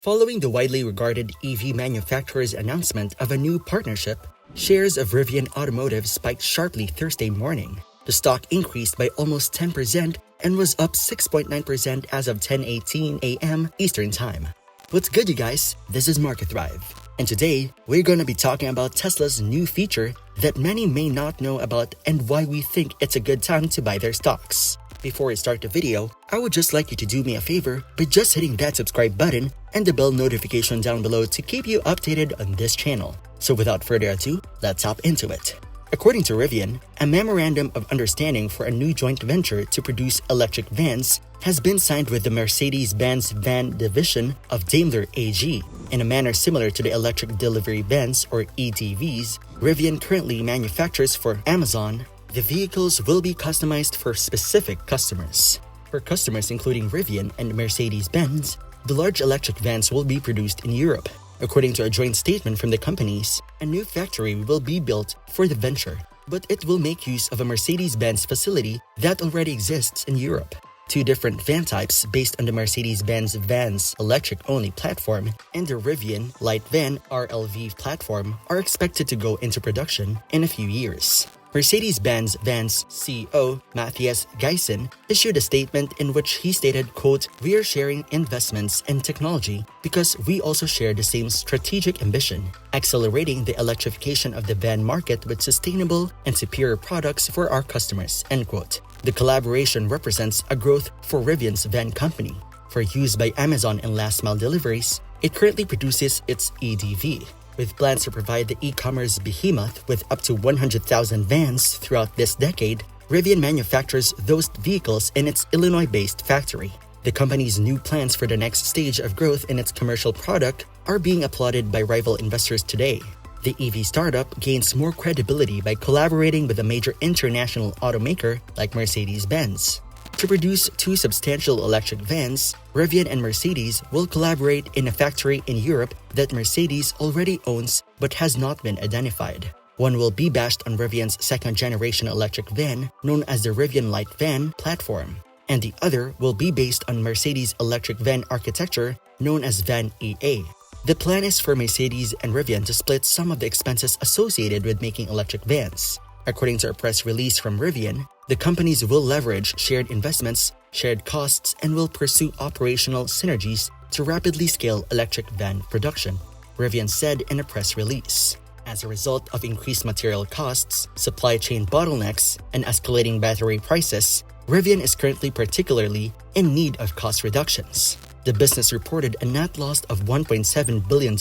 Following the widely regarded EV manufacturer's announcement of a new partnership, shares of Rivian Automotive spiked sharply Thursday morning. The stock increased by almost 10% and was up 6.9% as of 10:18 a.m. Eastern Time. What's good, you guys? This is Market Thrive, and today we're going to be talking about Tesla's new feature that many may not know about and why we think it's a good time to buy their stocks. Before I start the video, I would just like you to do me a favor by just hitting that subscribe button and the bell notification down below to keep you updated on this channel. So without further ado, let's hop into it. According to Rivian, a memorandum of understanding for a new joint venture to produce electric vans has been signed with the Mercedes-Benz van division of Daimler AG. In a manner similar to the electric delivery vans or EDVs Rivian currently manufactures for Amazon, the vehicles will be customized for specific customers. For customers including Rivian and Mercedes-Benz, the large electric vans will be produced in Europe. According to a joint statement from the companies, a new factory will be built for the venture, but it will make use of a Mercedes-Benz facility that already exists in Europe. Two different van types based on the Mercedes-Benz Vans electric-only platform and the Rivian Light Van RLV platform are expected to go into production in a few years. Mercedes-Benz Vans CEO Matthias Geisen issued a statement in which he stated, quote, "We are sharing investments and technology because we also share the same strategic ambition, accelerating the electrification of the van market with sustainable and superior products for our customers," end quote. The collaboration represents a growth for Rivian's van company. For use by Amazon in last-mile deliveries, it currently produces its EDV. With plans to provide the e-commerce behemoth with up to 100,000 vans throughout this decade, Rivian manufactures those vehicles in its Illinois-based factory. The company's new plans for the next stage of growth in its commercial product are being applauded by rival investors today. The EV startup gains more credibility by collaborating with a major international automaker like Mercedes-Benz. To produce two substantial electric vans, Rivian and Mercedes will collaborate in a factory in Europe that Mercedes already owns but has not been identified. One will be based on Rivian's second-generation electric van known as the Rivian Light Van platform, and the other will be based on Mercedes' electric van architecture known as Van EA. The plan is for Mercedes and Rivian to split some of the expenses associated with making electric vans. According to a press release from Rivian, the companies will leverage shared investments, shared costs, and will pursue operational synergies to rapidly scale electric van production, Rivian said in a press release. As a result of increased material costs, supply chain bottlenecks, and escalating battery prices, Rivian is currently particularly in need of cost reductions. The business reported a net loss of $1.7 billion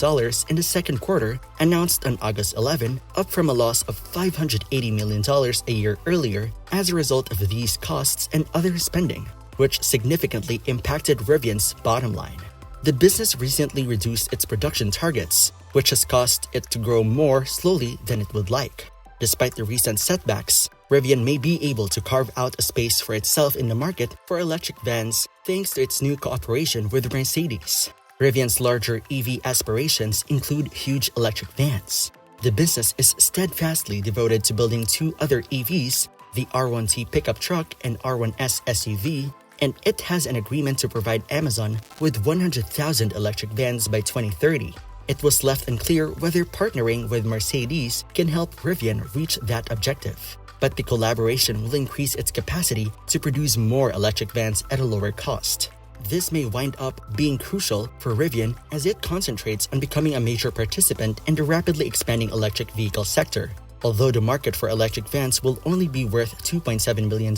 in the second quarter, announced on August 11, up from a loss of $580 million a year earlier as a result of these costs and other spending, which significantly impacted Rivian's bottom line. The business recently reduced its production targets, which has caused it to grow more slowly than it would like. Despite the recent setbacks, Rivian may be able to carve out a space for itself in the market for electric vans thanks to its new cooperation with Mercedes. Rivian's larger EV aspirations include huge electric vans. The business is steadfastly devoted to building two other EVs, the R1T pickup truck and R1S SUV, and it has an agreement to provide Amazon with 100,000 electric vans by 2030. It was left unclear whether partnering with Mercedes can help Rivian reach that objective. But the collaboration will increase its capacity to produce more electric vans at a lower cost. This may wind up being crucial for Rivian as it concentrates on becoming a major participant in the rapidly expanding electric vehicle sector. Although the market for electric vans will only be worth $2.7 billion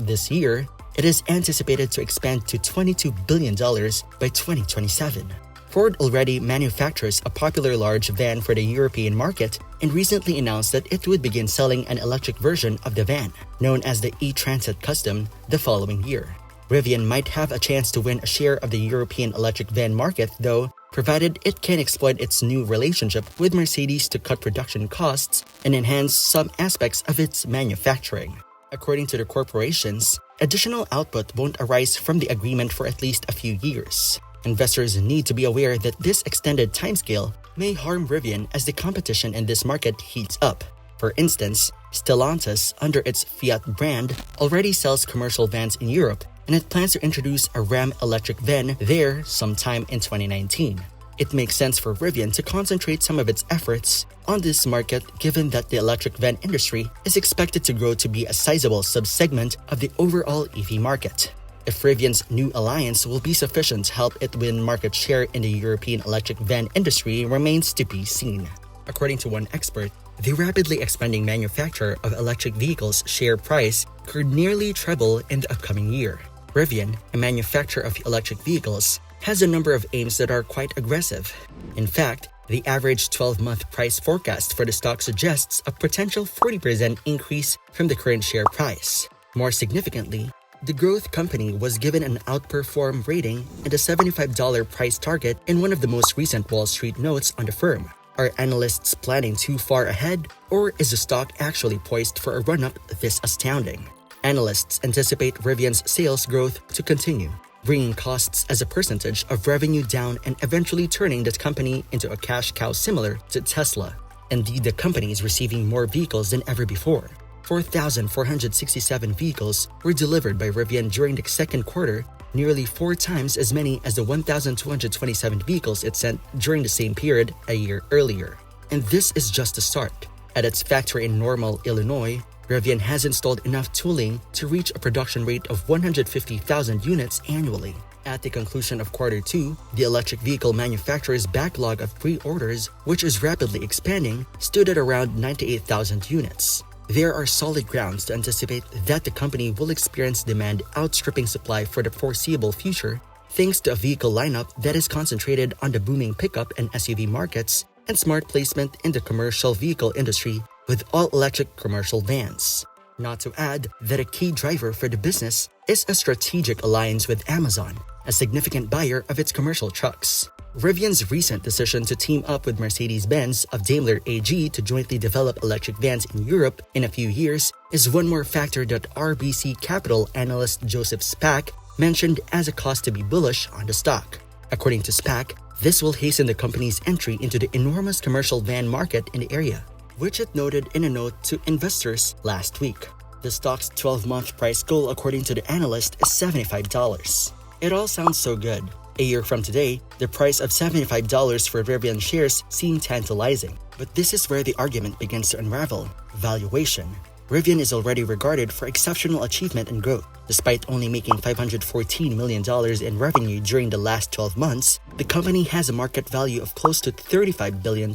this year, it is anticipated to expand to $22 billion by 2027. Ford already manufactures a popular large van for the European market and recently announced that it would begin selling an electric version of the van, known as the E-Transit Custom, the following year. Rivian might have a chance to win a share of the European electric van market, though, provided it can exploit its new relationship with Mercedes to cut production costs and enhance some aspects of its manufacturing. According to the corporations, additional output won't arise from the agreement for at least a few years. Investors need to be aware that this extended timescale may harm Rivian as the competition in this market heats up. For instance, Stellantis, under its Fiat brand, already sells commercial vans in Europe, and it plans to introduce a Ram electric van there sometime in 2019. It makes sense for Rivian to concentrate some of its efforts on this market given that the electric van industry is expected to grow to be a sizable subsegment of the overall EV market. If Rivian's new alliance will be sufficient to help it win market share in the European electric van industry remains to be seen. According to one expert, the rapidly expanding manufacturer of electric vehicles' share price could nearly treble in the upcoming year. Rivian, a manufacturer of electric vehicles, has a number of aims that are quite aggressive. In fact, the average 12-month price forecast for the stock suggests a potential 40% increase from the current share price. More significantly, the growth company was given an outperform rating and a $75 price target in one of the most recent Wall Street notes on the firm. Are analysts planning too far ahead, or is the stock actually poised for a run-up this astounding? Analysts anticipate Rivian's sales growth to continue, bringing costs as a percentage of revenue down and eventually turning the company into a cash cow similar to Tesla. Indeed, the company is receiving more vehicles than ever before. 4,467 vehicles were delivered by Rivian during the second quarter, nearly 4 times as many as the 1,227 vehicles it sent during the same period a year earlier. And this is just the start. At its factory in Normal, Illinois, Rivian has installed enough tooling to reach a production rate of 150,000 units annually. At the conclusion of quarter 2, the electric vehicle manufacturer's backlog of pre-orders, which is rapidly expanding, stood at around 98,000 units. There are solid grounds to anticipate that the company will experience demand outstripping supply for the foreseeable future, thanks to a vehicle lineup that is concentrated on the booming pickup and SUV markets and smart placement in the commercial vehicle industry with all-electric commercial vans. Not to add that a key driver for the business is a strategic alliance with Amazon, a significant buyer of its commercial trucks. Rivian's recent decision to team up with Mercedes-Benz of Daimler AG to jointly develop electric vans in Europe in a few years is one more factor that RBC Capital analyst Joseph Spack mentioned as a cause to be bullish on the stock. According to Spack, this will hasten the company's entry into the enormous commercial van market in the area, which it noted in a note to investors last week. The stock's 12-month price goal, according to the analyst, is $75. It all sounds so good. A year from today, the price of $75 for Rivian shares seemed tantalizing. But this is where the argument begins to unravel: valuation. Rivian is already regarded for exceptional achievement and growth. Despite only making $514 million in revenue during the last 12 months, the company has a market value of close to $35 billion.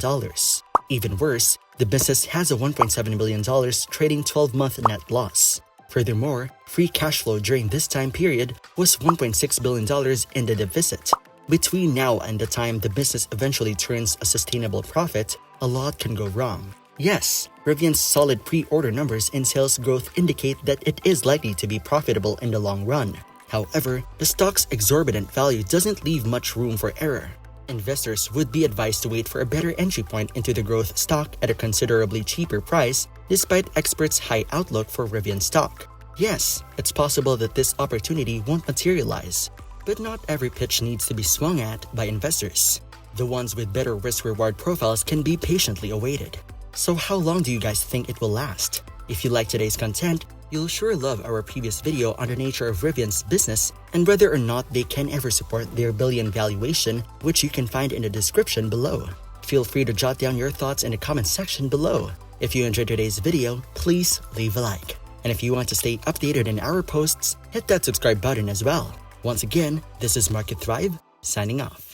Even worse, the business has a $1.7 billion trading 12-month net loss. Furthermore, free cash flow during this time period was $1.6 billion in the deficit. Between now and the time the business eventually turns a sustainable profit, a lot can go wrong. Yes, Rivian's solid pre-order numbers and sales growth indicate that it is likely to be profitable in the long run. However, the stock's exorbitant value doesn't leave much room for error. Investors would be advised to wait for a better entry point into the growth stock at a considerably cheaper price, despite experts' high outlook for Rivian stock. Yes, it's possible that this opportunity won't materialize, but not every pitch needs to be swung at by investors. The ones with better risk-reward profiles can be patiently awaited. So how long do you guys think it will last? If you like today's content, you'll sure love our previous video on the nature of Rivian's business and whether or not they can ever support their billion valuation, which you can find in the description below. Feel free to jot down your thoughts in the comment section below. If you enjoyed today's video, please leave a like. And if you want to stay updated in our posts, hit that subscribe button as well. Once again, this is Market Thrive, signing off.